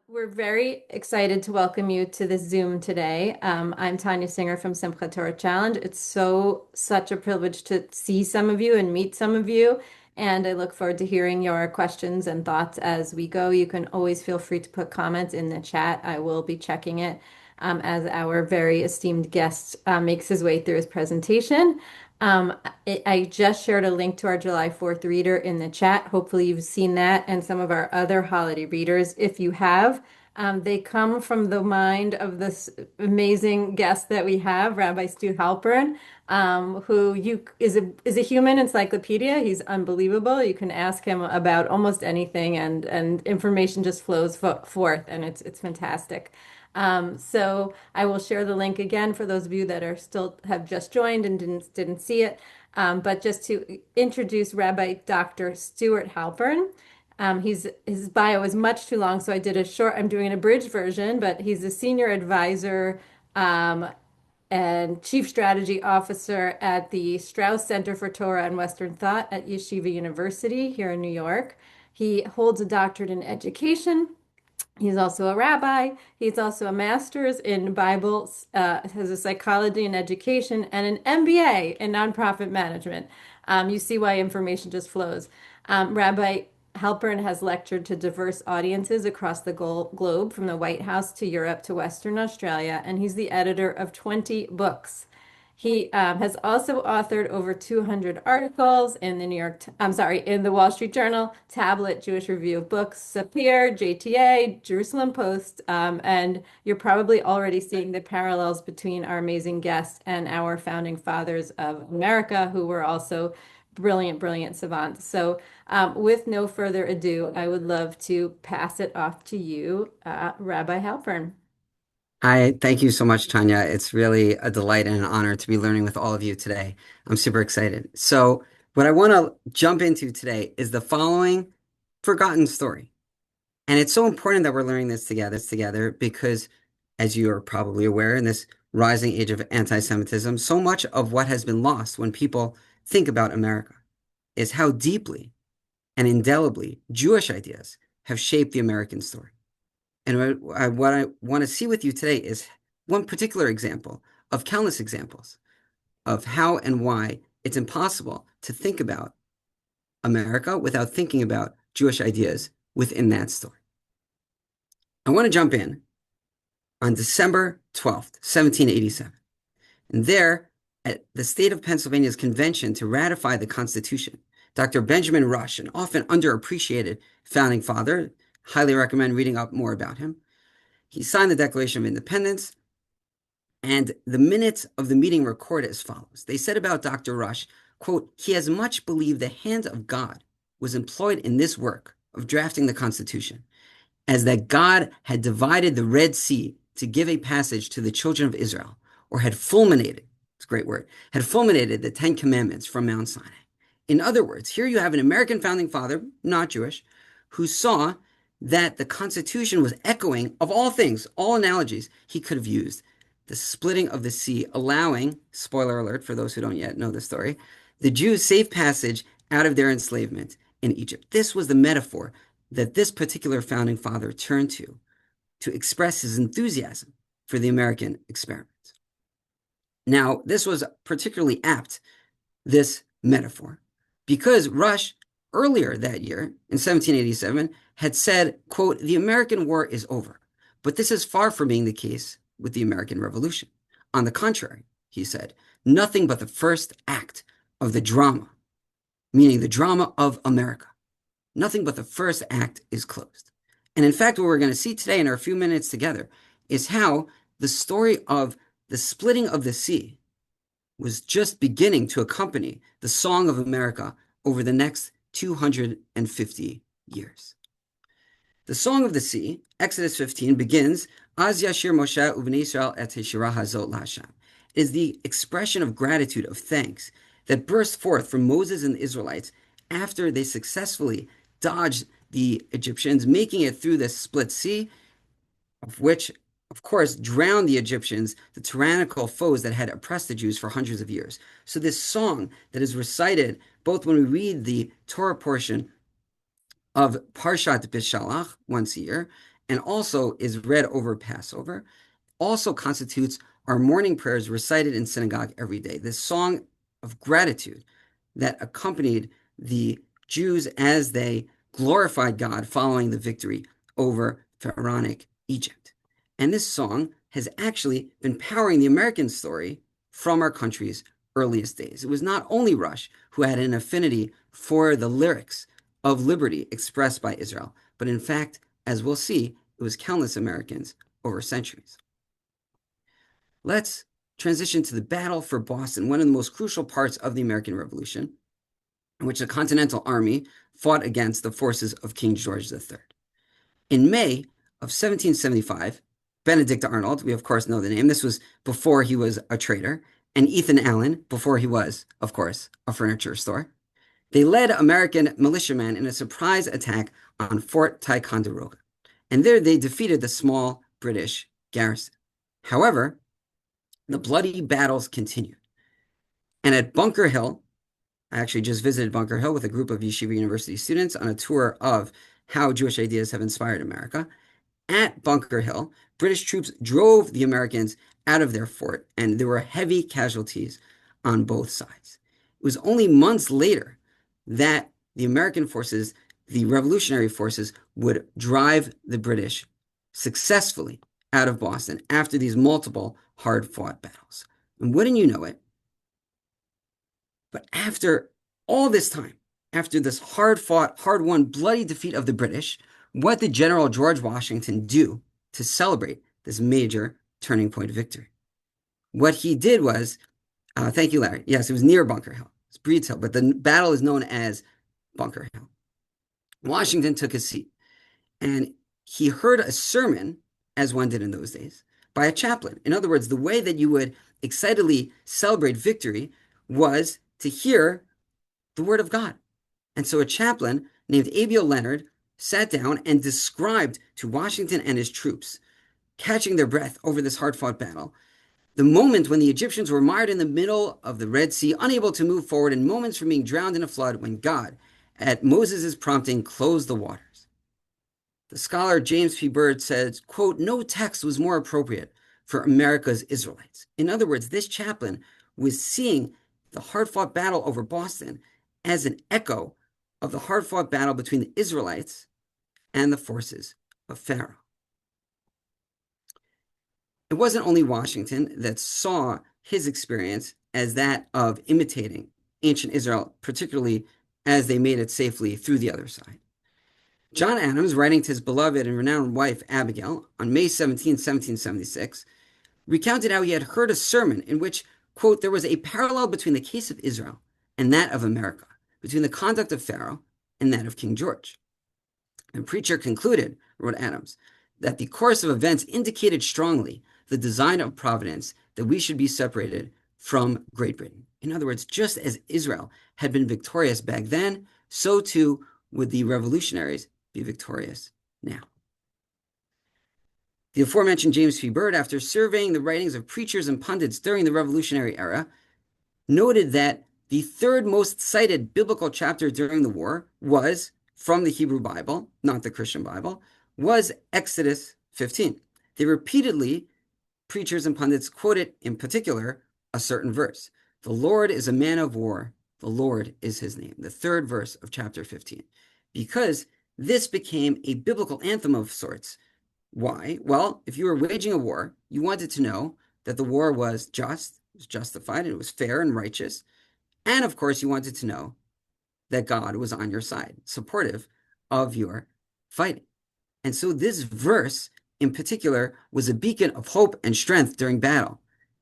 We're very excited to welcome you to this Zoom today. I'm Tanya Singer from Simchat Torah Challenge. It's such a privilege to see some of you and meet some of you, and I look forward to hearing your questions and thoughts as we go. You can always feel free to put comments in the chat. I will be checking it as our very esteemed guest makes his way through his presentation. Um, I just shared a link to our July 4th reader in the chat. Hopefully, you've seen that and some of our other holiday readers. If you have, they come from the mind of this amazing guest that we have, Rabbi Stu Halpern, who is a human encyclopedia. He's unbelievable. You can ask him about almost anything, and information just flows forth, and it's fantastic. So I will share the link again for those of you that are still have just joined and didn't see it. But just to introduce Rabbi Dr. Stuart Halpern. His bio is much too long, so I did a short. I'm doing an abridged version, but he's a senior advisor um, and chief strategy officer at the Strauss Center for Torah and Western Thought at Yeshiva University here in New York. He holds a doctorate in education. He's also a rabbi. He's also a master's in Bible, has a psychology and education, and an MBA in nonprofit management. You see why information just flows. Rabbi Halpern has lectured to diverse audiences across the globe, from the White House to Europe to Western Australia, and he's the editor of 20 books. He has also authored over 200 articles in in the Wall Street Journal, Tablet, Jewish Review of Books, Sapir, JTA, Jerusalem Post, and you're probably already seeing the parallels between our amazing guest and our founding fathers of America, who were also brilliant, brilliant savants. So, with no further ado, I would love to pass it off to you, Rabbi Halpern. Hi, thank you so much, Tanya. It's really a delight and an honor to be learning with all of you today. I'm super excited. So, what I want to jump into today is the following forgotten story. And it's so important that we're learning this together because, as you are probably aware, in this rising age of anti-Semitism, so much of what has been lost when people think about America is how deeply and indelibly Jewish ideas have shaped the American story. And what I want to see with you today is one particular example of countless examples of how and why it's impossible to think about America without thinking about Jewish ideas within that story. I want to jump in on December 12th, 1787. And there, at the state of Pennsylvania's convention to ratify the Constitution, Dr. Benjamin Rush, an often underappreciated founding father, highly recommend reading up more about him. He signed the Declaration of Independence, and the minutes of the meeting record as follows. They said about Dr. Rush, quote, he has much believed the hand of God was employed in this work of drafting the Constitution, as that God had divided the Red Sea to give a passage to the children of Israel, or had fulminated, it's a great word, had fulminated the Ten Commandments from Mount Sinai. In other words, here you have an American founding father, not Jewish, who saw that the Constitution was echoing, of all things, all analogies he could have used, the splitting of the sea, allowing, spoiler alert for those who don't yet know the story, the Jews safe passage out of their enslavement in Egypt. This was the metaphor that this particular founding father turned to express his enthusiasm for the American experiment. Now, this was particularly apt, this metaphor, because Rush earlier that year in 1787 had said, quote, the American war is over, but this is far from being the case with the American Revolution. On the contrary, he said, nothing but the first act of the drama, meaning the drama of America. Nothing but the first act is closed. And in fact, what we're going to see today in our few minutes together is how the story of the splitting of the sea was just beginning to accompany the Song of America over the next 250 years. The Song of the Sea, Exodus 15, begins, Az Yashir Moshe Uvnei Israel et Hashirah Hazot LaHashem. It is the expression of gratitude, of thanks, that burst forth from Moses and the Israelites after they successfully dodged the Egyptians, making it through the split sea, of which, of course, drowned the Egyptians, the tyrannical foes that had oppressed the Jews for hundreds of years. So this song that is recited both when we read the Torah portion of Parshat Bishalach once a year, and also is read over Passover, also constitutes our morning prayers recited in synagogue every day. This song of gratitude that accompanied the Jews as they glorified God following the victory over Pharaonic Egypt. And this song has actually been powering the American story from our country's earliest days. It was not only Rush who had an affinity for the lyrics of liberty expressed by Israel, but in fact, as we'll see, it was countless Americans over centuries. Let's transition to the battle for Boston, one of the most crucial parts of the American Revolution, in which the Continental Army fought against the forces of King George III. In May of 1775, Benedict Arnold, we of course know the name, this was before he was a trader, and Ethan Allen, before he was, of course, a furniture store, they led American militiamen in a surprise attack on Fort Ticonderoga. And there they defeated the small British garrison. However, the bloody battles continued. And at Bunker Hill, I actually just visited Bunker Hill with a group of Yeshiva University students on a tour of how Jewish ideas have inspired America. At Bunker Hill, British troops drove the Americans out of their fort, and there were heavy casualties on both sides. It was only months later that the American forces, the revolutionary forces, would drive the British successfully out of Boston after these multiple hard-fought battles. And wouldn't you know it, but after all this time, after this hard-fought, hard-won, bloody defeat of the British, what did General George Washington do to celebrate this major turning point victory? What he did was, thank you, Larry. Yes, it was near Bunker Hill. It's Breed's Hill, but the battle is known as Bunker Hill. Washington took his seat, and he heard a sermon, as one did in those days, by a chaplain. In other words, the way that you would excitedly celebrate victory was to hear the word of God. And so a chaplain named Abiel Leonard sat down and described to Washington and his troops, catching their breath over this hard-fought battle, the moment when the Egyptians were mired in the middle of the Red Sea, unable to move forward, and moments from being drowned in a flood when God, at Moses' prompting, closed the waters. The scholar James P. Bird says, quote, "No text was more appropriate for America's Israelites." In other words, this chaplain was seeing the hard-fought battle over Boston as an echo of the hard-fought battle between the Israelites and the forces of Pharaoh. It wasn't only Washington that saw his experience as that of imitating ancient Israel, particularly as they made it safely through the other side. John Adams, writing to his beloved and renowned wife Abigail on May 17, 1776, recounted how he had heard a sermon in which, quote, there was a parallel between the case of Israel and that of America, between the conduct of Pharaoh and that of King George. The preacher concluded, wrote Adams, that the course of events indicated strongly the design of providence that we should be separated from Great Britain. In other words, just as Israel had been victorious back then, so too would the revolutionaries be victorious now. The aforementioned James P. Bird, after surveying the writings of preachers and pundits during the Revolutionary era, noted that the third most cited biblical chapter during the war was, from the Hebrew Bible, not the Christian Bible, was Exodus 15. They repeatedly, preachers and pundits, quoted in particular a certain verse. The Lord is a man of war. The Lord is his name. The third verse of chapter 15. Because this became a biblical anthem of sorts. Why? Well, if you were waging a war, you wanted to know that the war was just, it was justified, and it was fair and righteous. And of course, you wanted to know that God was on your side, supportive of your fighting. And so this verse in particular was a beacon of hope and strength during battle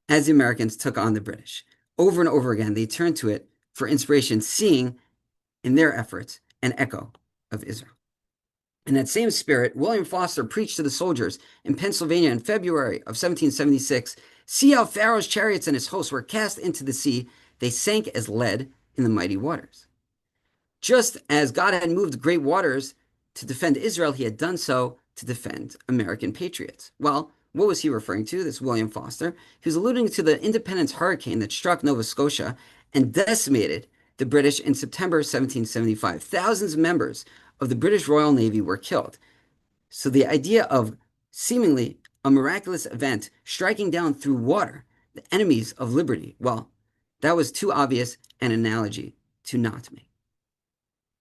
as the Americans took on the British. Over and over again, they turned to it for inspiration, seeing in their efforts an echo of Israel. In that same spirit, William Foster preached to the soldiers in Pennsylvania in February of 1776, "See how Pharaoh's chariots and his hosts were cast into the sea. They sank as lead in the mighty waters." Just as God had moved great waters to defend Israel, he had done so to defend American patriots. Well, what was he referring to, this William Foster? He was alluding to the Independence hurricane that struck Nova Scotia and decimated the British in September 1775. Thousands of members of the British Royal Navy were killed. So the idea of seemingly a miraculous event striking down through water the enemies of liberty, well, that was too obvious an analogy to not make.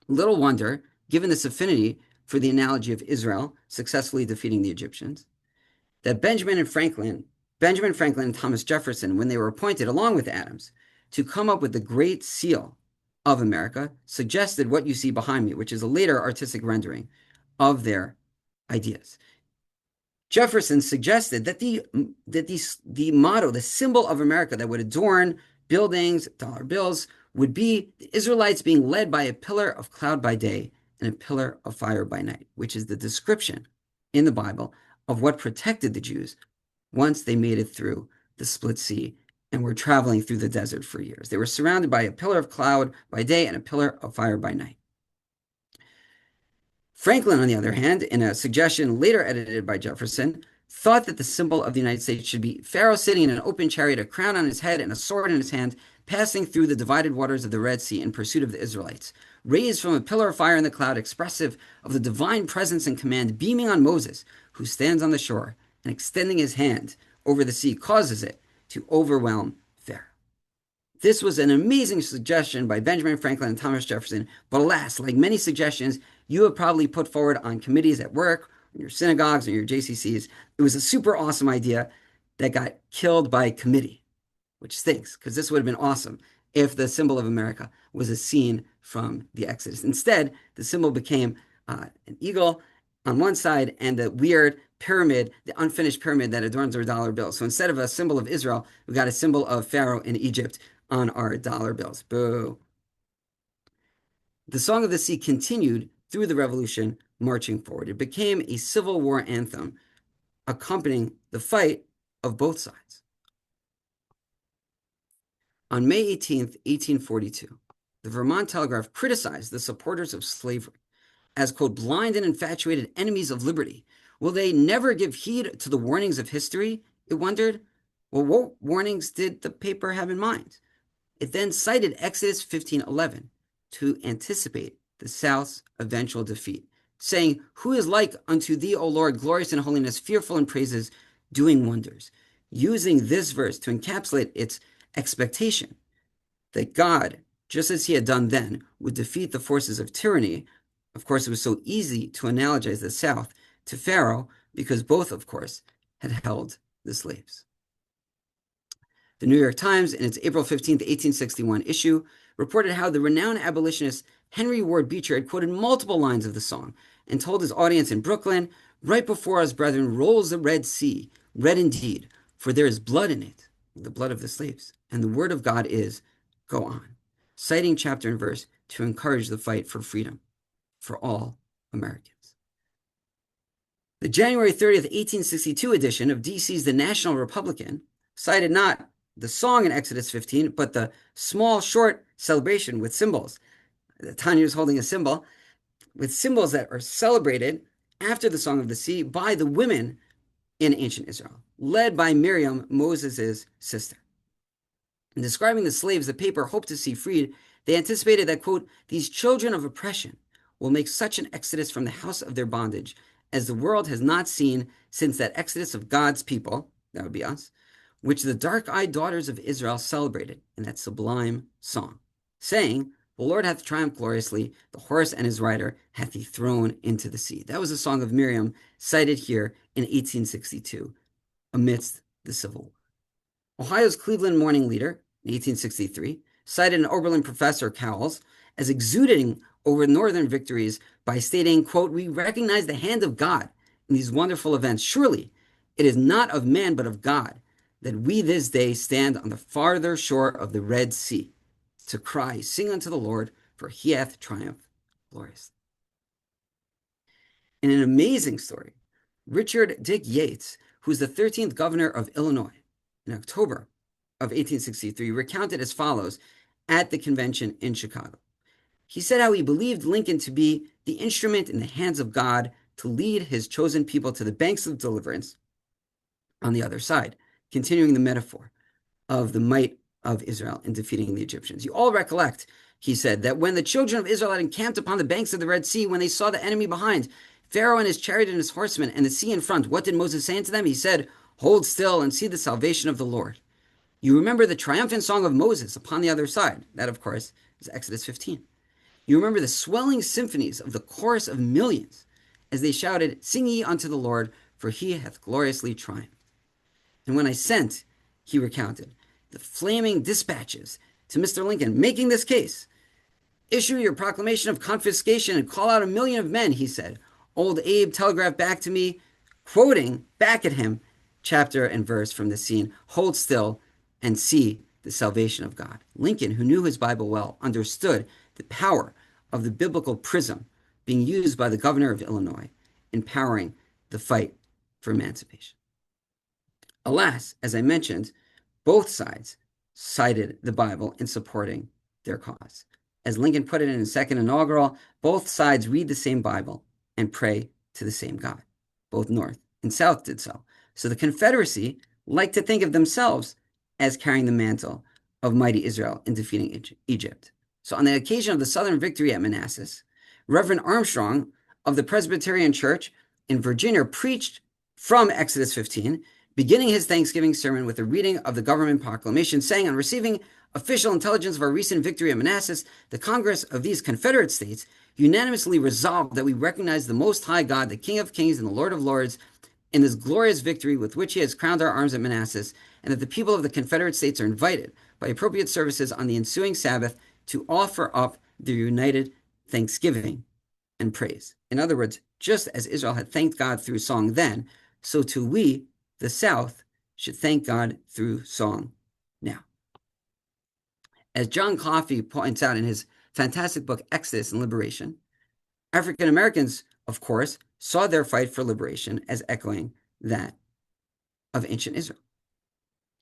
Little wonder, given this affinity for the analogy of Israel successfully defeating the Egyptians, that Benjamin Franklin and Thomas Jefferson, when they were appointed, along with Adams, to come up with the Great Seal of America, suggested what you see behind me, which is a later artistic rendering of their ideas. Jefferson suggested that the motto, the symbol of America that would adorn buildings, dollar bills, would be the Israelites being led by a pillar of cloud by day and a pillar of fire by night, which is the description in the Bible of what protected the Jews once they made it through the Split Sea and were traveling through the desert for years. They were surrounded by a pillar of cloud by day and a pillar of fire by night. Franklin, on the other hand, in a suggestion later edited by Jefferson, thought that the symbol of the United States should be Pharaoh sitting in an open chariot, a crown on his head, and a sword in his hand, passing through the divided waters of the Red Sea in pursuit of the Israelites, raised from a pillar of fire in the cloud, expressive of the divine presence and command beaming on Moses, who stands on the shore and extending his hand over the sea causes it to overwhelm Pharaoh. This was an amazing suggestion by Benjamin Franklin and Thomas Jefferson, but alas, like many suggestions you have probably put forward on committees at work, in your synagogues, or your JCCs, it was a super awesome idea that got killed by committee, which stinks because this would have been awesome if the symbol of America was a scene from the Exodus. Instead, the symbol became an eagle on one side and the weird pyramid, the unfinished pyramid that adorns our dollar bill. So instead of a symbol of Israel, we got a symbol of Pharaoh in Egypt on our dollar bills. Boo. The Song of the Sea continued through the revolution, marching forward. It became a Civil War anthem accompanying the fight of both sides. On May 18th, 1842, the Vermont Telegraph criticized the supporters of slavery as, quote, blind and infatuated enemies of liberty. Will they never give heed to the warnings of history? It wondered. Well, what warnings did the paper have in mind? It then cited Exodus 15:11 to anticipate the South's eventual defeat, saying, who is like unto thee, O Lord, glorious in holiness, fearful in praises, doing wonders, using this verse to encapsulate its expectation that God, just as he had done then, would defeat the forces of tyranny. Of course, it was so easy to analogize the South to Pharaoh because both, of course, had held the slaves. The New York Times, in its April 15th, 1861 issue, reported how the renowned abolitionist Henry Ward Beecher had quoted multiple lines of the song and told his audience in Brooklyn, right before us, brethren, rolls the Red Sea, red indeed, for there is blood in it, the blood of the slaves, and the word of God is, go on, citing chapter and verse to encourage the fight for freedom for all Americans. The January 30th, 1862 edition of DC's The National Republican cited not the song in Exodus 15, but the small, short celebration with symbols. Tanya is holding a symbol with symbols that are celebrated after the Song of the Sea by the women in ancient Israel, led by Miriam, Moses' sister. In describing the slaves the paper hoped to see freed, they anticipated that, quote, these children of oppression will make such an exodus from the house of their bondage as the world has not seen since that exodus of God's people, that would be us, which the dark-eyed daughters of Israel celebrated in that sublime song, saying, the Lord hath triumphed gloriously, the horse and his rider hath he thrown into the sea. That was a song of Miriam cited here in 1862 amidst the Civil War. Ohio's Cleveland Morning Leader in 1863 cited an Oberlin professor, Cowles, as exuding over northern victories by stating, quote, we recognize the hand of God in these wonderful events. Surely it is not of man but of God that we this day stand on the farther shore of the Red Sea to cry, sing unto the Lord, for he hath triumphed gloriously. In an amazing story, Richard Dick Yates, who's the 13th governor of Illinois, in October of 1863, recounted as follows at the convention in Chicago. He said how he believed Lincoln to be the instrument in the hands of God to lead his chosen people to the banks of deliverance on the other side, continuing the metaphor of the might of Israel in defeating the Egyptians. You all recollect, he said, that when the children of Israel had encamped upon the banks of the Red Sea, when they saw the enemy behind, Pharaoh and his chariot and his horsemen, and the sea in front. What did Moses say unto them? He said, hold still and see the salvation of the Lord. You remember the triumphant song of Moses upon the other side. That, of course, is Exodus 15. You remember the swelling symphonies of the chorus of millions as they shouted, sing ye unto the Lord, for he hath gloriously triumphed. And when I sent, he recounted, the flaming dispatches to Mr. Lincoln, making this case, issue your proclamation of confiscation and call out 1,000,000 of men, he said. Old Abe telegraphed back to me, quoting back at him, chapter and verse from the scene, hold still and see the salvation of God. Lincoln, who knew his Bible well, understood the power of the biblical prism being used by the governor of Illinois, empowering the fight for emancipation. Alas, as I mentioned, both sides cited the Bible in supporting their cause. As Lincoln put it in his second inaugural, both sides read the same Bible and pray to the same God. Both North and South did so. So the Confederacy liked to think of themselves as carrying the mantle of mighty Israel in defeating Egypt. So on the occasion of the Southern victory at Manassas, Reverend Armstrong of the Presbyterian Church in Virginia preached from Exodus 15, beginning his Thanksgiving sermon with a reading of the government proclamation, saying, on receiving official intelligence of our recent victory at Manassas, the Congress of these Confederate States unanimously resolved that we recognize the Most High God, the King of Kings and the Lord of Lords, in this glorious victory with which he has crowned our arms at Manassas, and that the people of the Confederate States are invited by appropriate services on the ensuing Sabbath to offer up their united thanksgiving and praise. In other words, just as Israel had thanked God through song then, so too we, the South, should thank God through song now. As John Coffey points out in his fantastic book, Exodus and Liberation, African Americans, of course, saw their fight for liberation as echoing that of ancient Israel.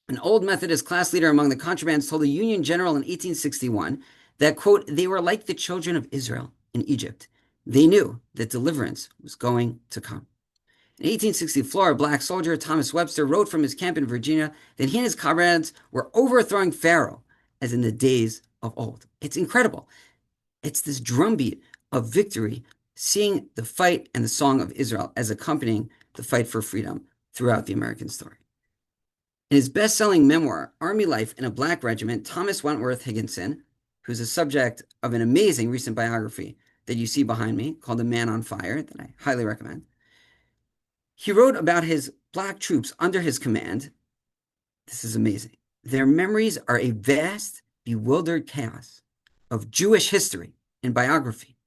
An old Methodist class leader among the contrabands told a Union general in 1861 that, quote, they were like the children of Israel in Egypt. They knew that deliverance was going to come. In 1864, a black soldier, Thomas Webster, wrote from his camp in Virginia that he and his comrades were overthrowing Pharaoh as in the days of old. It's incredible. It's this drumbeat of victory, seeing the fight and the song of Israel as accompanying the fight for freedom throughout the American story. In his best-selling memoir, Army Life in a Black Regiment, Thomas Wentworth Higginson, who's a subject of an amazing recent biography that you see behind me called A Man on Fire, that I highly recommend. He wrote about his black troops under his command. This is amazing. Their memories are a vast, bewildered chaos of Jewish history and biography,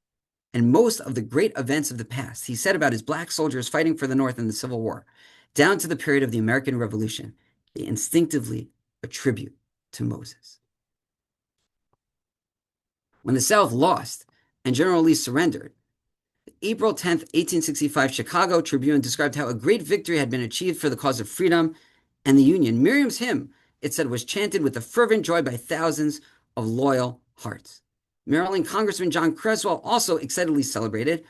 and most of the great events of the past. He said about his black soldiers fighting for the North in the Civil War, down to the period of the American Revolution, they instinctively attribute to Moses. When the South lost and General Lee surrendered, the April 10th, 1865 Chicago Tribune described how a great victory had been achieved for the cause of freedom and the Union. Miriam's hymn, it said, was chanted with a fervent joy by thousands of loyal hearts. Maryland Congressman John Creswell also excitedly celebrated,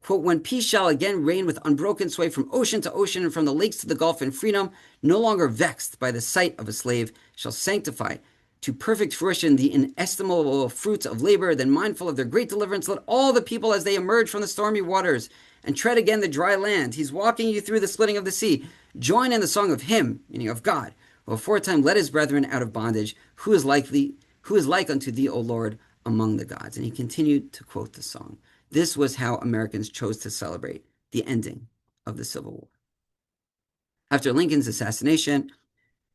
quote, when peace shall again reign with unbroken sway from ocean to ocean and from the lakes to the Gulf, and freedom, no longer vexed by the sight of a slave, shall sanctify to perfect fruition the inestimable fruits of labor, then mindful of their great deliverance, let all the people as they emerge from the stormy waters and tread again the dry land. He's walking you through the splitting of the sea. Join in the song of him, meaning of God, who aforetime led his brethren out of bondage, who is like unto thee, O Lord, among the gods. And he continued to quote the song. This was how Americans chose to celebrate the ending of the Civil War. After Lincoln's assassination,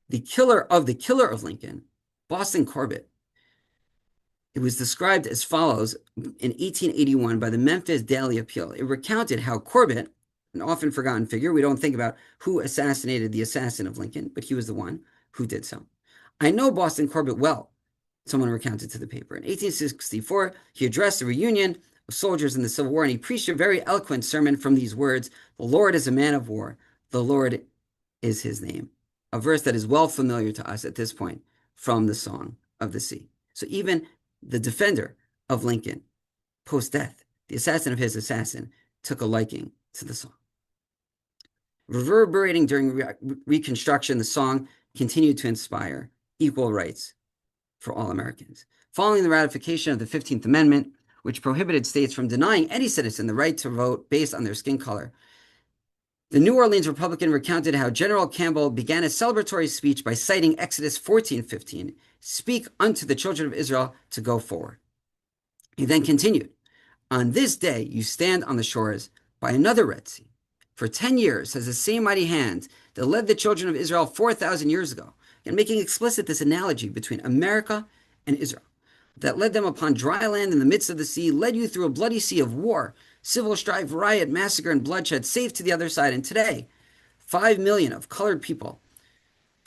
the killer of Lincoln, Boston Corbett, it was described as follows in 1881 by the Memphis Daily Appeal. It recounted how Corbett, an often forgotten figure, we don't think about who assassinated the assassin of Lincoln, but he was the one who did so. I know Boston Corbett well, someone recounted to the paper. In 1864, he addressed a reunion of soldiers in the Civil War, and he preached a very eloquent sermon from these words, the Lord is a man of war, the Lord is his name. A verse that is well familiar to us at this point from the Song of the Sea. So even the defender of Lincoln, post-death, the assassin of his assassin, took a liking to the song. Reverberating during Reconstruction, the song continued to inspire equal rights for all Americans. Following the ratification of the 15th Amendment, which prohibited states from denying any citizen the right to vote based on their skin color. The New Orleans Republican recounted how General Campbell began a celebratory speech by citing Exodus 14:15, "Speak unto the children of Israel to go forward." He then continued, "On this day you stand on the shores by another Red Sea. For 10 years has the same mighty hand that led the children of Israel 4,000 years ago," and making explicit this analogy between America and Israel, "that led them upon dry land in the midst of the sea, led you through a bloody sea of war, civil strife, riot, massacre, and bloodshed, safe to the other side. And today, 5 million of colored people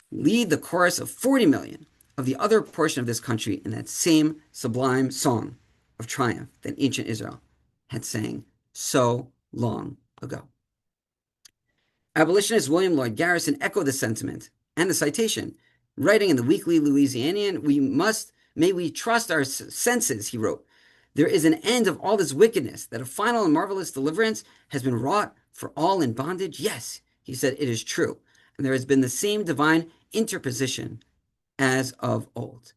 lead the chorus of 40 million of the other portion of this country in that same sublime song of triumph that ancient Israel had sang so long ago." Abolitionist William Lloyd Garrison echoed the sentiment and the citation. Writing in the Weekly Louisianian, may we trust our senses, he wrote. "There is an end of all this wickedness, that a final and marvelous deliverance has been wrought for all in bondage. Yes," he said, "it is true. And there has been the same divine interposition as of old.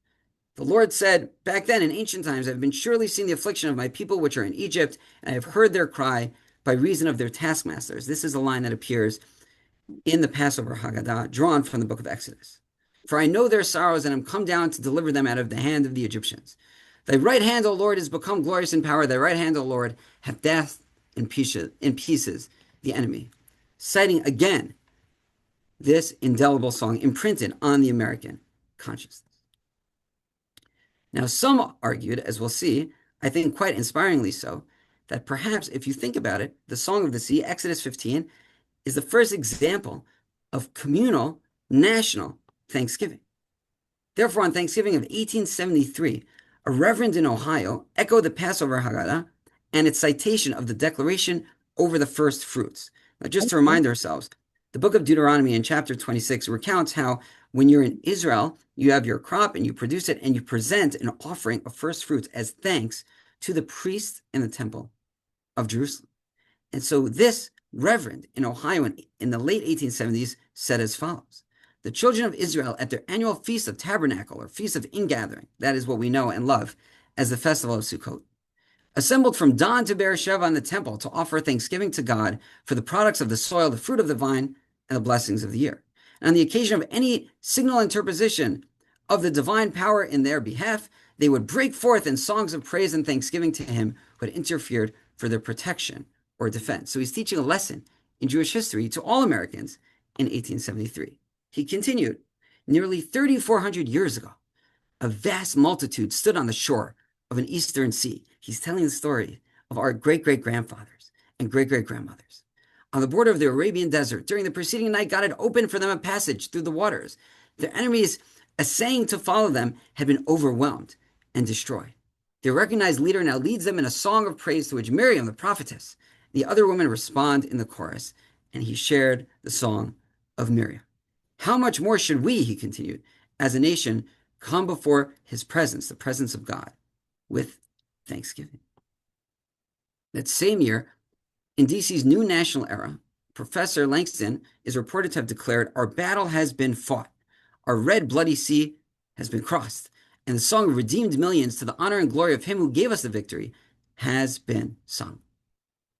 The Lord said, back then in ancient times, I have been surely seeing the affliction of my people which are in Egypt, and I have heard their cry by reason of their taskmasters." This is a line that appears in the Passover Haggadah, drawn from the book of Exodus. "For I know their sorrows, and am come down to deliver them out of the hand of the Egyptians. Thy right hand, O Lord, is become glorious in power. Thy right hand, O Lord, hath dashed in pieces the enemy." Citing again this indelible song imprinted on the American consciousness. Now, some argued, as we'll see, I think quite inspiringly so, that perhaps if you think about it, the Song of the Sea, Exodus 15, is the first example of communal national thanksgiving. Therefore, on Thanksgiving of 1873, a reverend in Ohio echoed the Passover Haggadah and its citation of the declaration over the first fruits. Now, just to remind ourselves, the book of Deuteronomy in chapter 26 recounts how when you're in Israel, you have your crop and you produce it and you present an offering of first fruits as thanks to the priest in the temple of Jerusalem. And so this reverend in Ohio in the late 1870s said as follows: "The children of Israel at their annual Feast of Tabernacle, or Feast of Ingathering," that is what we know and love as the festival of Sukkot, "assembled from dawn to Beersheba in the temple to offer thanksgiving to God for the products of the soil, the fruit of the vine, and the blessings of the year. And on the occasion of any signal interposition of the divine power in their behalf, they would break forth in songs of praise and thanksgiving to him who had interfered for their protection or defense." So he's teaching a lesson in Jewish history to all Americans in 1873. He continued, "Nearly 3,400 years ago, a vast multitude stood on the shore of an eastern sea." He's telling the story of our great-great-grandfathers and great-great-grandmothers. "On the border of the Arabian desert, during the preceding night, God had opened for them a passage through the waters. Their enemies, essaying to follow them, had been overwhelmed and destroyed. Their recognized leader now leads them in a song of praise to which Miriam, the prophetess, the other women respond in the chorus, and he shared the song of Miriam. How much more should we," he continued, "as a nation come before his presence, the presence of God, with thanksgiving." That same year, in DC's New National Era, Professor Langston is reported to have declared, "Our battle has been fought. Our red bloody sea has been crossed, and the song of redeemed millions to the honor and glory of him who gave us the victory has been sung.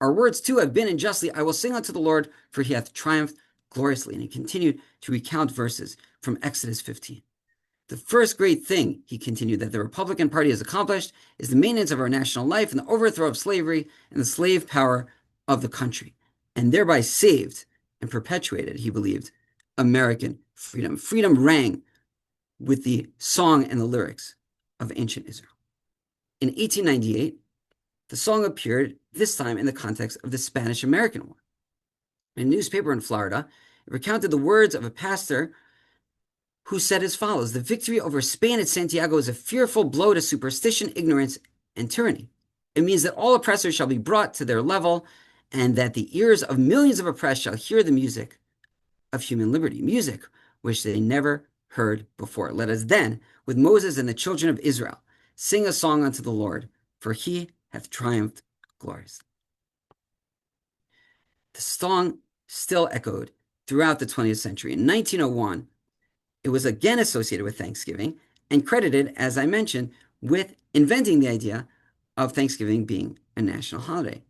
Our words too have been, and justly, I will sing unto the Lord, for he hath triumphed gloriously." And he continued to recount verses from Exodus 15. "The first great thing," he continued, "that the Republican Party has accomplished is the maintenance of our national life and the overthrow of slavery and the slave power of the country, and thereby saved and perpetuated," he believed, "American freedom." Freedom rang with the song and the lyrics of ancient Israel. In 1898, the song appeared, this time in the context of the Spanish-American War. In a newspaper in Florida, it recounted the words of a pastor who said as follows: "The victory over Spain at Santiago is a fearful blow to superstition, ignorance, and tyranny. It means that all oppressors shall be brought to their level, and that the ears of millions of oppressed shall hear the music of human liberty, music which they never heard before. Let us then, with Moses and the children of Israel, sing a song unto the Lord, for he hath triumphed gloriously." The song still echoed throughout the 20th century. In 1901, it was again associated with Thanksgiving and credited, as I mentioned, with inventing the idea of Thanksgiving being a national holiday.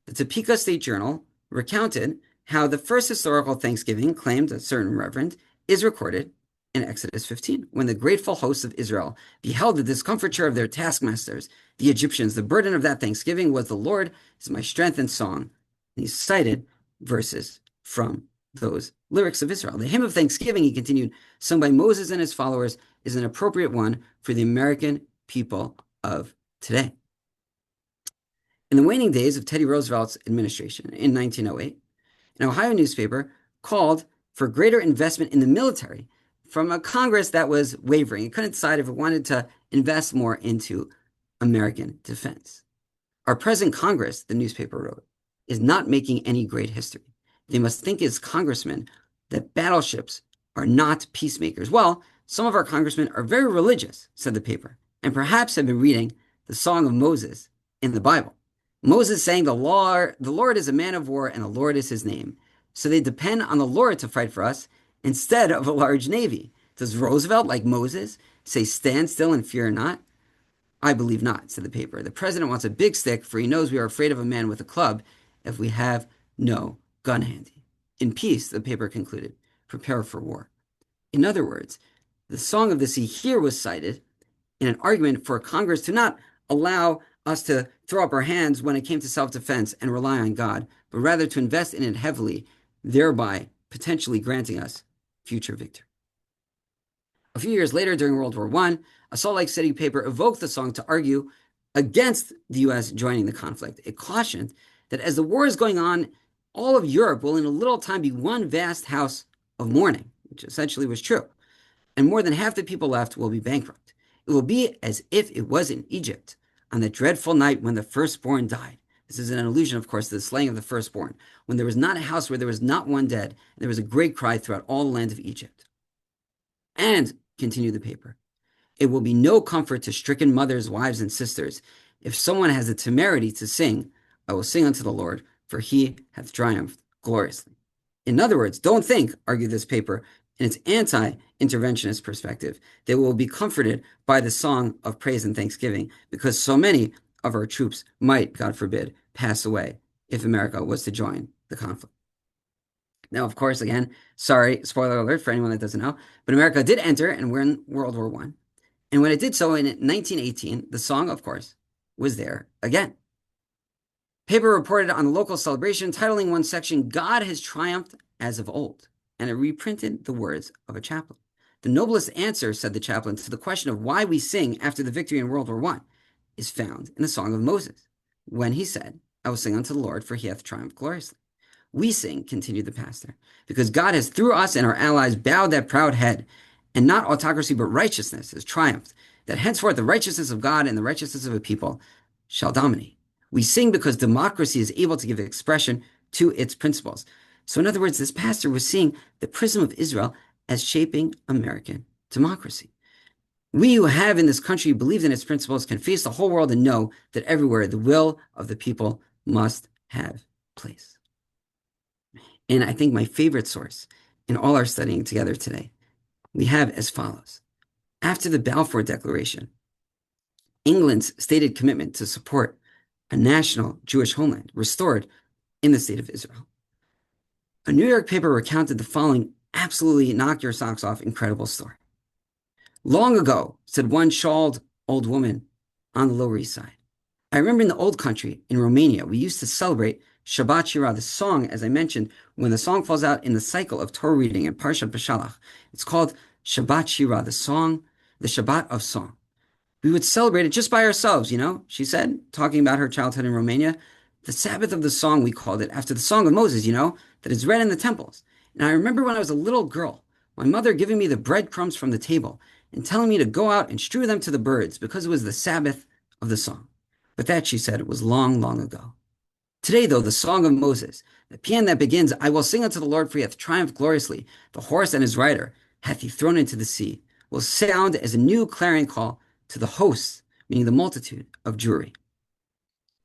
The Topeka State Journal recounted how the first historical Thanksgiving, claimed a certain reverend, is recorded in Exodus 15, when the grateful hosts of Israel beheld the discomfiture of their taskmasters, the Egyptians. The burden of that Thanksgiving was, "The Lord is my strength and song." And he cited verses from those lyrics of Israel. The hymn of Thanksgiving, he continued, sung by Moses and his followers, is an appropriate one for the American people of today. In the waning days of Teddy Roosevelt's administration in 1908, an Ohio newspaper called for greater investment in the military from a Congress that was wavering. It couldn't decide if it wanted to invest more into American defense. Our present Congress, the newspaper wrote, is not making any great history. They must think as congressmen that battleships are not peacemakers. Well, some of our congressmen are very religious, said the paper, and perhaps have been reading the Song of Moses in the Bible. Moses saying the Lord is a man of war and the Lord is his name. So they depend on the Lord to fight for us instead of a large navy. Does Roosevelt, like Moses, say stand still and fear not? I believe not, said the paper. The president wants a big stick, for he knows we are afraid of a man with a club if we have no gun handy. In peace, the paper concluded, prepare for war. In other words, the Song of the Sea here was cited in an argument for Congress to not allow us to throw up our hands when it came to self-defense and rely on God, but rather to invest in it heavily, thereby potentially granting us future victory. A few years later, during World War I, a Salt Lake City paper evoked the song to argue against the U.S. joining the conflict. It cautioned that as the war is going on, all of Europe will in a little time be one vast house of mourning, which essentially was true, and more than half the people left will be bankrupt. It will be as if it was in Egypt on the dreadful night when the firstborn died. This is an allusion, of course, to the slaying of the firstborn, when there was not a house where there was not one dead, and there was a great cry throughout all the land of Egypt. And, continued the paper, it will be no comfort to stricken mothers, wives, and sisters if someone has the temerity to sing, I will sing unto the Lord, for he hath triumphed gloriously. In other words, don't think, argued this paper, in its anti-interventionist perspective, they will be comforted by the song of praise and thanksgiving, because so many of our troops might, God forbid, pass away if America was to join the conflict. Now, of course, again, sorry, spoiler alert for anyone that doesn't know, but America did enter and win World War I. And when it did so in 1918, the song, of course, was there again. Paper reported on the local celebration, titling one section, God has triumphed as of old, and it reprinted the words of a chaplain. The noblest answer, said the chaplain, to the question of why we sing after the victory in World War I is found in the Song of Moses, when he said, I will sing unto the Lord, for he hath triumphed gloriously. We sing, continued the pastor, because God has through us and our allies bowed that proud head, and not autocracy but righteousness has triumphed, that henceforth the righteousness of God and the righteousness of a people shall dominate. We sing because democracy is able to give expression to its principles. So in other words, this pastor was seeing the prism of Israel as shaping American democracy. We who have in this country believed in its principles can face the whole world and know that everywhere the will of the people must have place. And I think my favorite source in all our studying together today, we have as follows. After the Balfour Declaration, England's stated commitment to support a national Jewish homeland restored in the state of Israel. A New York paper recounted the following absolutely knock your socks off incredible story. Long ago, said one shawled old woman on the Lower East Side, I remember in the old country, in Romania, we used to celebrate Shabbat Shirah, the song, as I mentioned, when the song falls out in the cycle of Torah reading in Parshat Beshalach. It's called Shabbat Shirah, the song, the Shabbat of song. We would celebrate it just by ourselves, she said, talking about her childhood in Romania. The Sabbath of the song, we called it, after the Song of Moses, that is read in the temples. And I remember when I was a little girl, my mother giving me the breadcrumbs from the table and telling me to go out and strew them to the birds because it was the Sabbath of the song. But that, she said, was long, long ago. Today, though, the Song of Moses, the paean that begins, I will sing unto the Lord, for he hath triumphed gloriously, the horse and his rider hath he thrown into the sea, will sound as a new clarion call to the hosts, meaning the multitude of Jewry.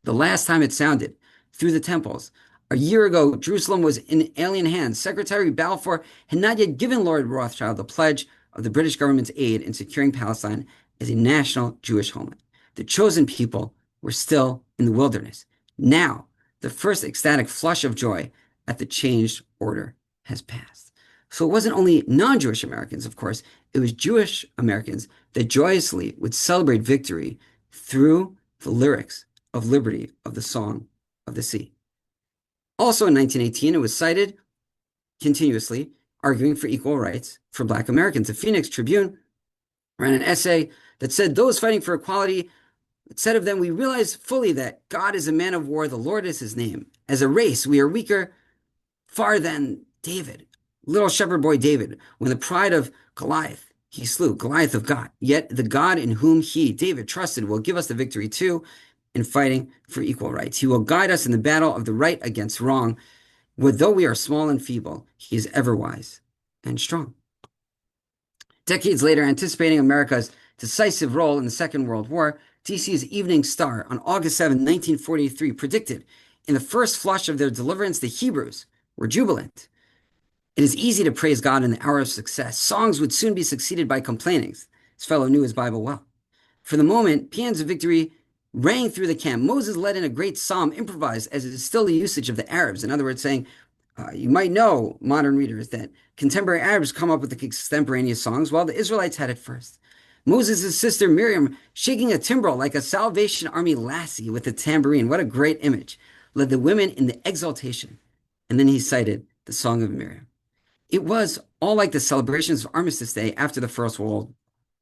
The last time it sounded through the temples, a year ago, Jerusalem was in alien hands. Secretary Balfour had not yet given Lord Rothschild the pledge of the British government's aid in securing Palestine as a national Jewish homeland. The chosen people were still in the wilderness. Now, the first ecstatic flush of joy at the changed order has passed. So it wasn't only non-Jewish Americans, of course, it was Jewish Americans that joyously would celebrate victory through the lyrics of liberty of the Song of the Sea. Also in 1918, it was cited continuously arguing for equal rights for Black Americans. The Phoenix Tribune ran an essay that said those fighting for equality said of them, we realize fully that God is a man of war, the Lord is his name. As a race, we are weaker far than David, little shepherd boy David, when the pride of Goliath he slew, Goliath of God. Yet the God in whom he, David, trusted will give us the victory too in fighting for equal rights. He will guide us in the battle of the right against wrong. Though we are small and feeble, he is ever wise and strong. Decades later, anticipating America's decisive role in the Second World War, DC's Evening Star on August 7, 1943, predicted in the first flush of their deliverance, the Hebrews were jubilant. It is easy to praise God in the hour of success. Songs would soon be succeeded by complainings. This fellow knew his Bible well. For the moment, paeans of victory rang through the camp. Moses led in a great psalm, improvised as it is still the usage of the Arabs. In other words, saying, you might know, modern readers, that contemporary Arabs come up with the extemporaneous songs while the Israelites had it first. Moses' sister Miriam, shaking a timbrel like a Salvation Army lassie with a tambourine, what a great image, led the women in the exaltation. And then he cited the Song of Miriam. It was all like the celebrations of Armistice Day after the First World.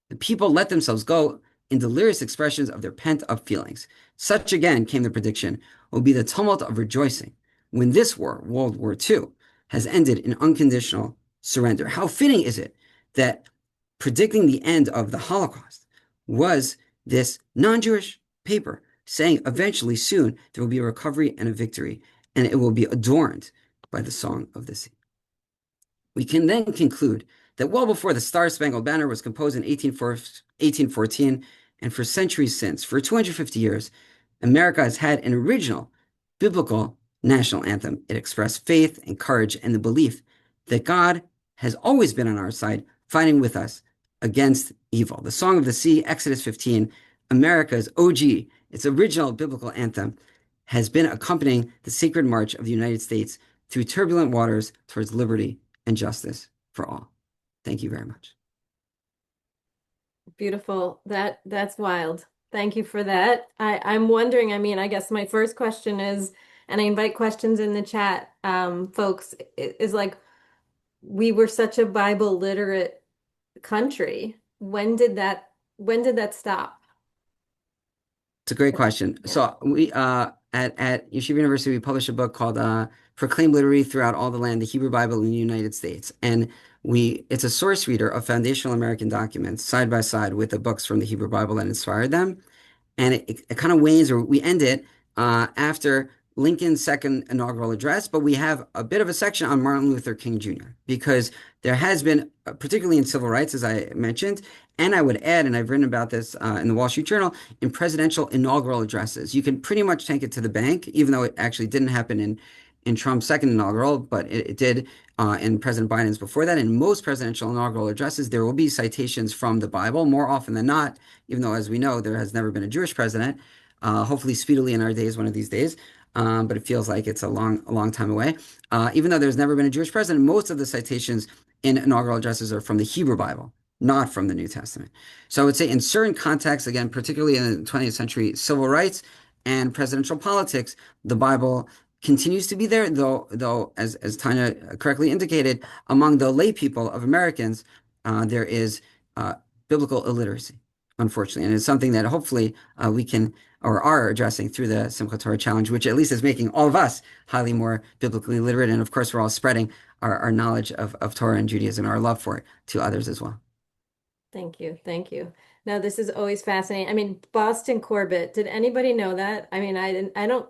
The people let themselves go in delirious expressions of their pent-up feelings. Such again, came the prediction, will be the tumult of rejoicing when this war, World War II, has ended in unconditional surrender. How fitting is it that predicting the end of the Holocaust was this non-Jewish paper saying eventually soon there will be a recovery and a victory, and it will be adorned by the Song of the Sea. We can then conclude that well before the Star-Spangled Banner was composed in 1814, and for centuries since, for 250 years, America has had an original biblical national anthem. It expressed faith and courage and the belief that God has always been on our side, fighting with us against evil. The Song of the Sea, Exodus 15, America's OG, its original biblical anthem, has been accompanying the sacred march of the United States through turbulent waters towards liberty and justice for all. Thank you very much. Beautiful. That's wild. Thank you for that. I'm wondering, I mean, I guess my first question is, and I invite questions in the chat, folks, is like, we were such a Bible literate country. When did that stop? It's a great question. Yeah. So we at Yeshiva University, we published a book called Proclaim Literary Throughout All the Land, the Hebrew Bible in the United States. And it's a source reader of foundational American documents side by side with the books from the Hebrew Bible that inspired them. And it kind of wanes, or we end it after Lincoln's second inaugural address, but we have a bit of a section on Martin Luther King Jr. because there has been, particularly in civil rights, as I mentioned, and I would add, and I've written about this in the Wall Street Journal, in presidential inaugural addresses. You can pretty much take it to the bank, even though it actually didn't happen in Trump's second inaugural, but it did in President Biden's before that. In most presidential inaugural addresses, there will be citations from the Bible more often than not, even though, as we know, there has never been a Jewish president, hopefully speedily in our days, one of these days. But it feels like it's a long time away. Even though there's never been a Jewish president, most of the citations in inaugural addresses are from the Hebrew Bible, not from the New Testament. So I would say in certain contexts, again, particularly in the 20th century civil rights and presidential politics, the Bible continues to be there, though as Tanya correctly indicated, among the lay people of Americans, there is biblical illiteracy, unfortunately. And it's something that hopefully we can or are addressing through the Simchat Torah Challenge, which at least is making all of us highly more biblically literate. And of course, we're all spreading our knowledge of Torah and Judaism, our love for it to others as well. Thank you. Thank you. No, this is always fascinating. I mean, Boston Corbett, did anybody know that? I mean, I didn't, I don't,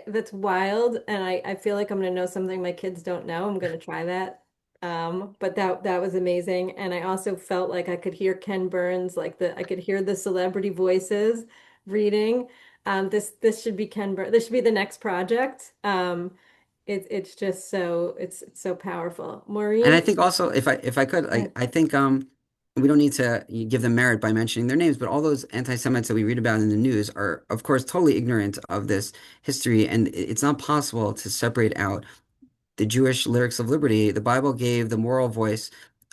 that's wild. And I feel like I'm going to know something my kids don't know. I'm going to try that. But that was amazing. And I also felt like I could hear Ken Burns, I could hear the celebrity voices reading. This should be Ken Burns. This should be the next project. It's just so, it's so powerful. And I Maureen, think also, if I could, yeah. I think we don't need to give them merit by mentioning their names, but all those anti-Semites that we read about in the news are, of course, totally ignorant of this history, and it's not possible to separate out the Jewish lyrics of liberty. The Bible gave the moral voice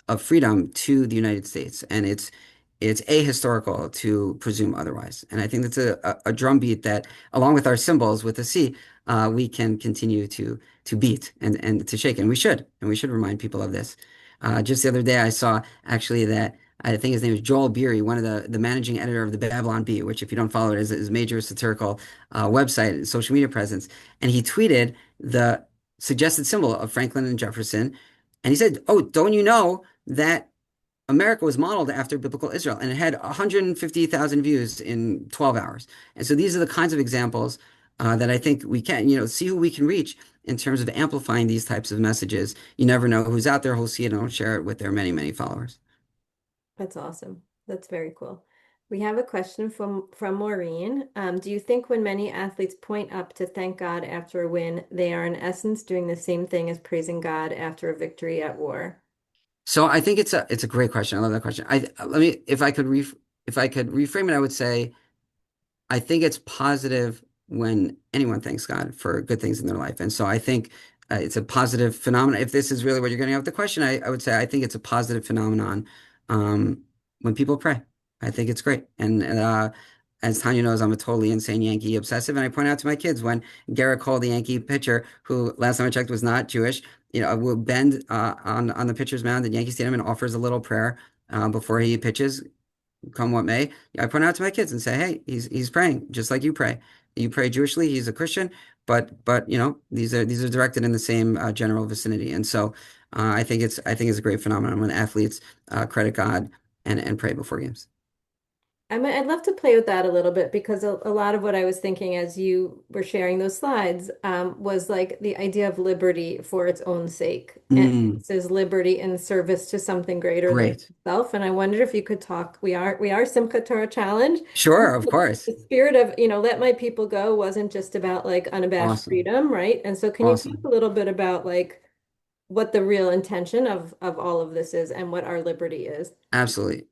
of freedom to the United States, and it's ahistorical to presume otherwise. And I think that's a drumbeat that, along with our symbols with the C, we can continue to beat and to shake, and we should remind people of this. Just the other day, I saw actually that. I think his name is Joel Beery, one of the managing editor of the Babylon Bee, which, if you don't follow it, is a major satirical website, social media presence. And he tweeted the suggested symbol of Franklin and Jefferson. And he said, "Oh, don't you know that America was modeled after biblical Israel?" And it had 150,000 views in 12 hours. And so these are the kinds of examples that I think we can, see who we can reach in terms of amplifying these types of messages. You never know who's out there who'll see it and will share it with their many, many followers. That's awesome. That's very cool. We have a question from Maureen. Do you think when many athletes point up to thank God after a win, they are in essence doing the same thing as praising God after a victory at war? So I think it's a great question. I love that question. Let me if I could reframe it, I would say I think it's positive when anyone thanks God for good things in their life. And so I think it's a positive phenomenon. If this is really what you're getting at with the question, I would say I think it's a positive phenomenon when people pray. I think it's great. And as Tanya knows, I'm a totally insane Yankee obsessive. And I point out to my kids when Garrett Cole, the Yankee pitcher, who last time I checked was not Jewish, will bend on the pitcher's mound at Yankee Stadium and offers a little prayer before he pitches, come what may. I point out to my kids and say, "Hey, he's praying just like you pray. You pray Jewishly. He's a Christian, but these are directed in the same general vicinity." And so I think it's a great phenomenon when athletes credit God and pray before games. I'd love to play with that a little bit because a lot of what I was thinking as you were sharing those slides was like the idea of liberty for its own sake. And Mm, this is liberty in service to something greater than great. yourself. And I wondered if you could talk. We are Simchat Torah Challenge. Sure, of course. The spirit of, let my people go wasn't just about like unabashed Awesome. freedom, right? And so can you talk a Awesome. little bit about like what the real intention of all of this is and what our liberty is? Absolutely.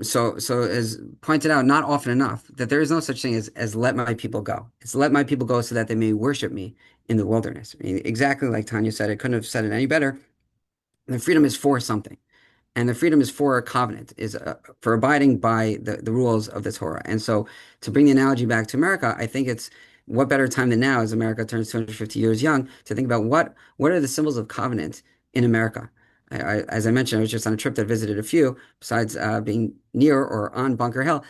So as pointed out, not often enough, that there is no such thing as let my people go. It's let my people go so that they may worship me in the wilderness. I mean, exactly like Tanya said, I couldn't have said it any better. The freedom is for something. And the freedom is for a covenant, is for abiding by the rules of the Torah. And so, to bring the analogy back to America, I think it's what better time than now, as America turns 250 years young, to think about what are the symbols of covenant in America. As I mentioned, I was just on a trip that visited a few. Besides being near or on Bunker Hill,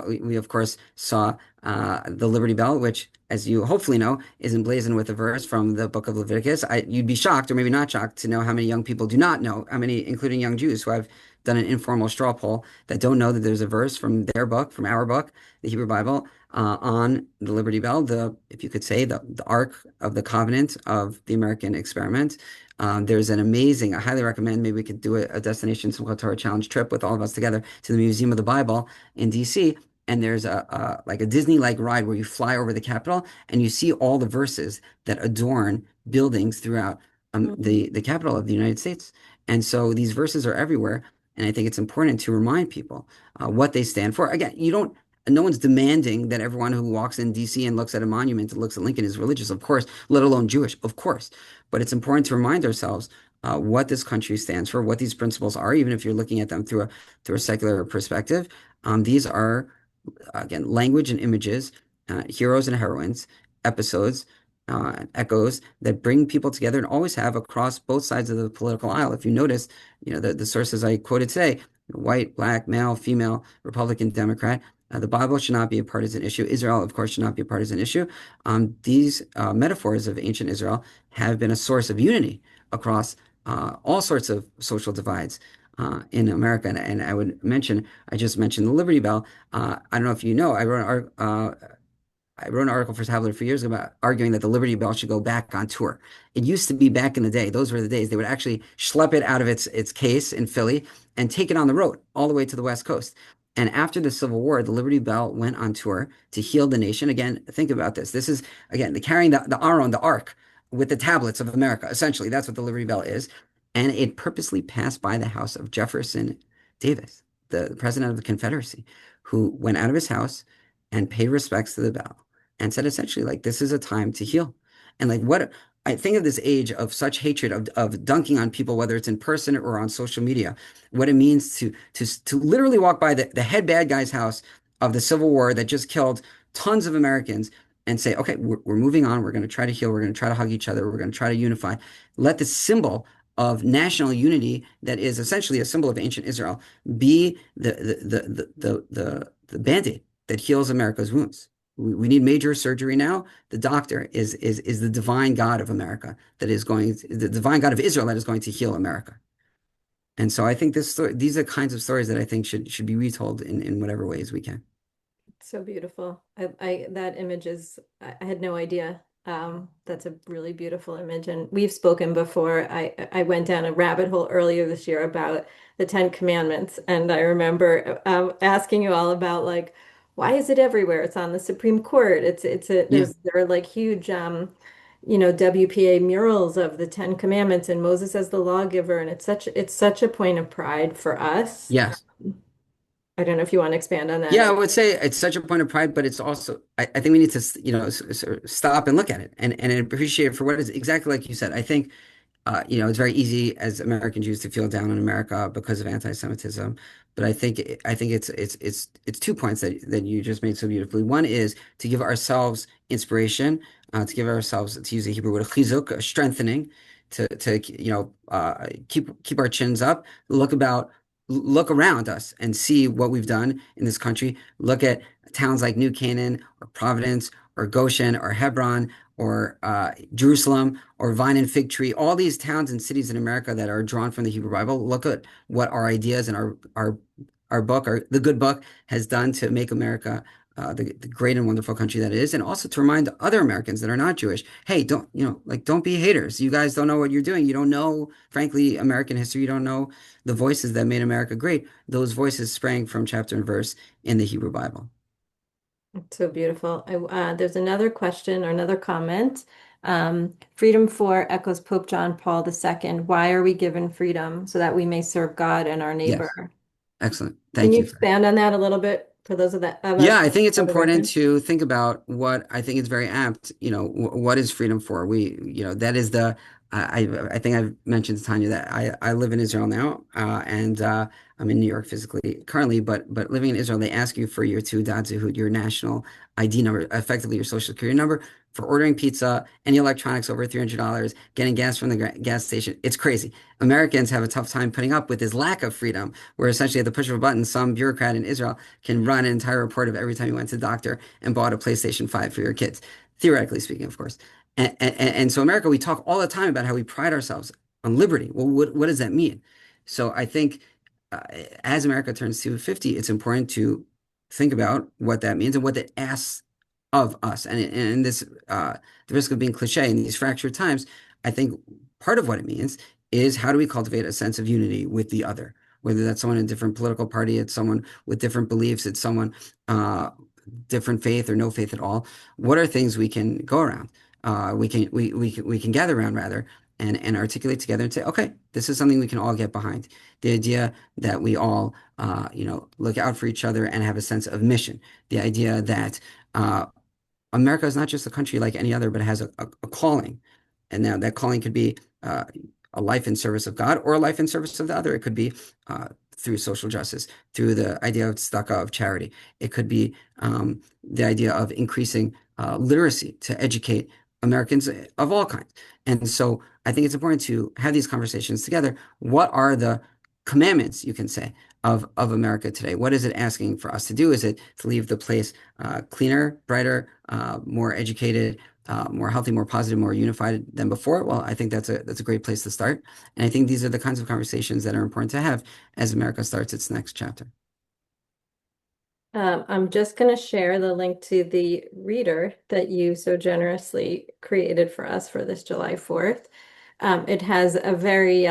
we of course saw the Liberty Bell, which, as you hopefully know, is emblazoned with a verse from the book of Leviticus. You'd be shocked, or maybe not shocked, to know how many young people do not know, how many, including young Jews, who I've done an informal straw poll, that don't know that there's a verse from their book, from our book, the Hebrew Bible, on the Liberty Bell, if you could say, the Ark of the Covenant of the American experiment. There's an amazing, I highly recommend, maybe we could do a destination Simchat Torah challenge trip with all of us together to the Museum of the Bible in DC. And there's like a Disney-like ride where you fly over the Capitol and you see all the verses that adorn buildings throughout Mhm. the capital of the United States. And so these verses are everywhere. And I think it's important to remind people what they stand for. Again, no one's demanding that everyone who walks in DC and looks at a monument and looks at Lincoln is religious, of course, let alone Jewish, of course. But it's important to remind ourselves what this country stands for, what these principles are, even if you're looking at them through a secular perspective. These are, again, language and images, heroes and heroines, episodes, echoes that bring people together and always have across both sides of the political aisle. If you notice, the sources I quoted today, white, black, male, female, Republican, Democrat. The Bible should not be a partisan issue. Israel, of course, should not be a partisan issue. These metaphors of ancient Israel have been a source of unity across all sorts of social divides in America. And I just mentioned the Liberty Bell. I don't know if you know, I wrote an article for Tablet a few years ago about arguing that the Liberty Bell should go back on tour. It used to be back in the day. Those were the days. They would actually schlep it out of its case in Philly and take it on the road all the way to the West Coast. And after the Civil War, the Liberty Bell went on tour to heal the nation. Again, think about this. This is, again, the carrying the Aron, the Ark, with the tablets of America. Essentially, that's what the Liberty Bell is. And it purposely passed by the house of Jefferson Davis. the president of the Confederacy, who went out of his house and paid respects to the bell and said essentially like this is a time to heal. And like what I think of this age of such hatred of dunking on people, whether it's in person or on social media, what it means to literally walk by the head bad guy's house of the Civil War that just killed tons of Americans and say, okay, we're moving on. We're going to try to heal. We're going to try to hug each other. We're going to try to unify. Let the symbol of national unity that is essentially a symbol of ancient Israel be the band-aid that heals America's wounds. We need major surgery now. The doctor is the divine God of America that is the divine God of Israel that is going to heal America. And so I think these are kinds of stories that I think should be retold in whatever ways we can. So beautiful. I that image is I had no idea. That's a really beautiful image. And we've spoken before. I went down a rabbit hole earlier this year about the Ten Commandments. And I remember asking you all about like, why is it everywhere? It's on the Supreme Court. Yeah. There are like huge WPA murals of the Ten Commandments and Moses as the lawgiver. And it's such a point of pride for us. Yes. I don't know if you want to expand on Yeah, I that. would say it's such a point of pride, but it's also I think we need to sort of stop and look at it and appreciate it for what it is exactly like you said. I think it's very easy as American Jews to feel down on America because of anti-Semitism. But I think it's 2 points that you just made so beautifully. One is to give ourselves inspiration, to give ourselves, to use the Hebrew word chizuk, a strengthening, to keep our chins up, look around us and see what we've done in this country. Look at towns like New Canaan or Providence or Goshen or Hebron or Jerusalem or Vine and Fig Tree, all these towns and cities in America that are drawn from the Hebrew Bible. Look at what our ideas and our book, the good book, has done to make America the great and wonderful country that it is, and also to remind other Americans that are not Jewish, hey, don't be haters. You guys don't know what you're doing. You don't know, frankly, American history. You don't know the voices that made America great. Those voices sprang from chapter and verse in the Hebrew Bible. It's so beautiful. There's another question or another comment. Freedom 4 echoes Pope John Paul II. Why are we given freedom? So that we may serve God and our Yes, neighbor. excellent. Can Thank you you for expand on that a little bit for those of us Yeah, I think it's for the important record? to think about what I think is very apt. What is freedom for? That is I think I've mentioned to Tanya that I live in Israel now, and I'm in New York physically currently, but living in Israel, they ask you for your Teudat Zehut, your national ID number, effectively your social security number, for ordering pizza, any electronics over $300, getting gas from the gas station. It's crazy. Americans have a tough time putting up with this lack of freedom, where essentially at the push of a button, some bureaucrat in Israel can run an entire report of every time you went to the doctor and bought a PlayStation 5 for your kids, theoretically speaking, of course. And so, America, we talk all the time about how we pride ourselves on liberty. Well, what does that mean? So, I think uh, as America turns to 50, it's important to think about what that means and what that asks of us. And this, the risk of being cliche in these fractured times, I think part of what it means is how do we cultivate a sense of unity with the other? Whether that's someone in a different political party, it's someone with different beliefs, it's someone uh, different faith or no faith at all. What are things we can go around? We can gather around rather and articulate together and say, okay, this is something we can all get behind. The idea that we all look out for each other and have a sense of mission. The idea that America is not just a country like any other, but it has a calling. And now that calling could be a life in service of God or a life in service of the other. It could be through social justice, through the idea of tzedakah, of charity. It could be the idea of increasing literacy to educate Americans of all kinds. And so I think it's important to have these conversations together. What are the commandments, you can say, of America today? What is it asking for us to do? Is it to leave the place cleaner, brighter, more educated, more healthy, more positive, more unified than before? Well, I think that's a great place to start. And I think these are the kinds of conversations that are important to have as America starts its next chapter. I'm just going to share the link to the reader that you so generously created for us for this July 4th. It has a very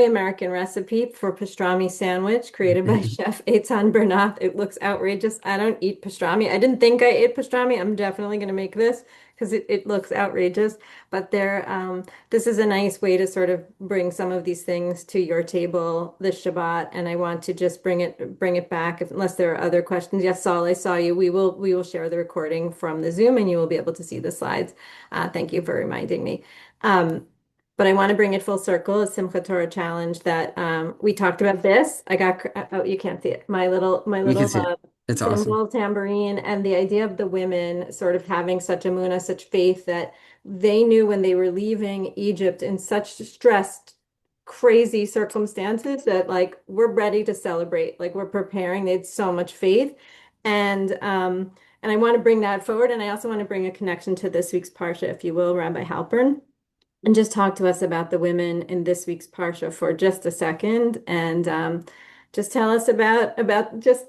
American recipe for pastrami sandwich created by Chef Eitan Bernath. It looks outrageous. I don't eat pastrami. I didn't think I ate pastrami. I'm definitely going to make this because it looks outrageous. But this is a nice way to sort of bring some of these things to your table this Shabbat. And I want to just bring it back unless there are other questions. Yes, Saul, I saw you. We will share the recording from the Zoom and you will be able to see the slides. Thank you for reminding me. Um, but I want to bring it full circle, a Simchat Torah challenge that we talked about this. I got, oh, you can't see it. My We can little see it. It's awesome. cymbal, tambourine, and the idea of the women sort of having such emunah, such faith that they knew when they were leaving Egypt in such stressed, crazy circumstances that like we're ready to celebrate, like we're preparing. They had so much faith, and um, and I want to bring that forward, and I also want to bring a connection to this week's parsha, if you will, Rabbi Halpern. And just talk to us about the women in this week's Parsha for just a second, and just tell us about just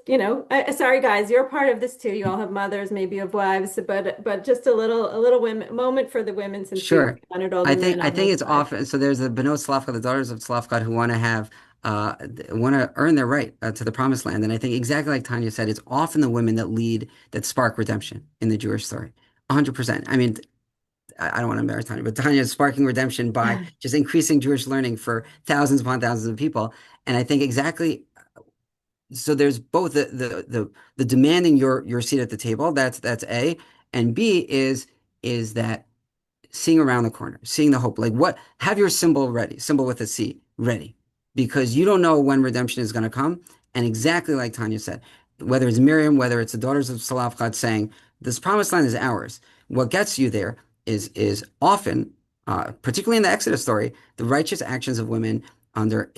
sorry guys, you're a part of this too. You all have mothers, maybe you have wives, but just a little women moment for the women since we Sure. honored all the men I on think this it's side. often so there's the Benot Slavka, the daughters of Slavka who want to have want to earn their right to the promised land. And I think exactly like Tanya said, it's often the women that lead that spark redemption in the Jewish story. 100%. I mean, I don't want to embarrass Tanya, but Tanya is sparking redemption by just increasing Jewish learning for thousands upon thousands of people. And I think exactly so there's both the demanding your seat at the table, that's A, and B is that seeing around the corner, seeing the hope. Like what, have your symbol ready, symbol with a C ready, because you don't know when redemption is going to come. And exactly like Tanya said, whether it's Miriam, whether it's the daughters of Salafkat saying, this promised land is ours. What gets you there is often, particularly in the Exodus story, the righteous actions of women under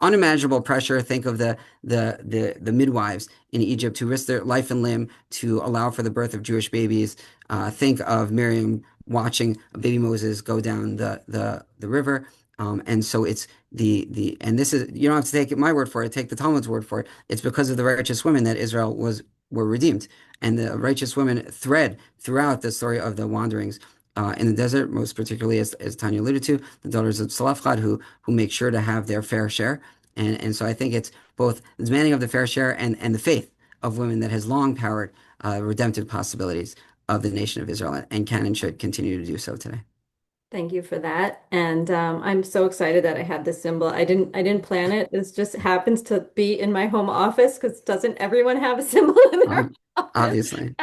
unimaginable pressure. Think of the midwives in Egypt who risked their life and limb to allow for the birth of Jewish babies. Think of Miriam watching baby Moses go down the river. And so it's the and this is you don't have to take my word for it, take the Talmud's word for it. It's because of the righteous women that Israel was were redeemed. And the righteous women thread throughout the story of the wanderings in the desert, most particularly as Tanya alluded to, the daughters of Salafchad who make sure to have their fair share. And so I think it's both the demanding of the fair share and the faith of women that has long powered redemptive possibilities of the nation of Israel and can and should continue to do so today. Thank you for that. And I'm so excited that I had this symbol. I didn't plan it. This just happens to be in my home office because doesn't everyone have a symbol in their Ob- office? Obviously.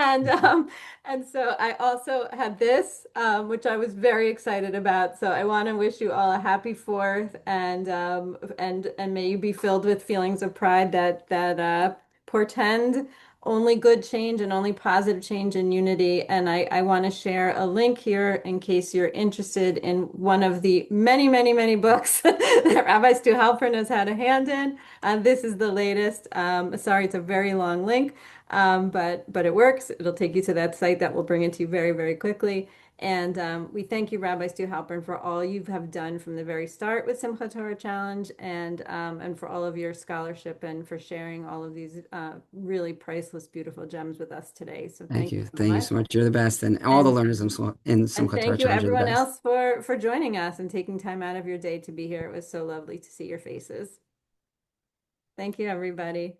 And so I also had this, which I was very excited about. So I want to wish you all a happy Fourth, and may you be filled with feelings of pride that portend only good change and only positive change and unity. And I want to share a link here in case you're interested in one of the many, many, many books that Rabbi Stu Halpern has had a hand in. This is the latest. Sorry, it's a very long link, but it works. It'll take you to that site that will bring it to you very, very quickly. And we thank you, Rabbi Stu Halpern, for all you have done from the very start with Simchat Torah Challenge, and for all of your scholarship and for sharing all of these really priceless, beautiful gems with us today. So Thank thank you. you so Thank you much, so much. You're the best. And all the and learners in and Simchat Torah thank you Challenge are the everyone best. else for joining us and taking time out of your day to be here. It was so lovely to see your faces. Thank you, everybody.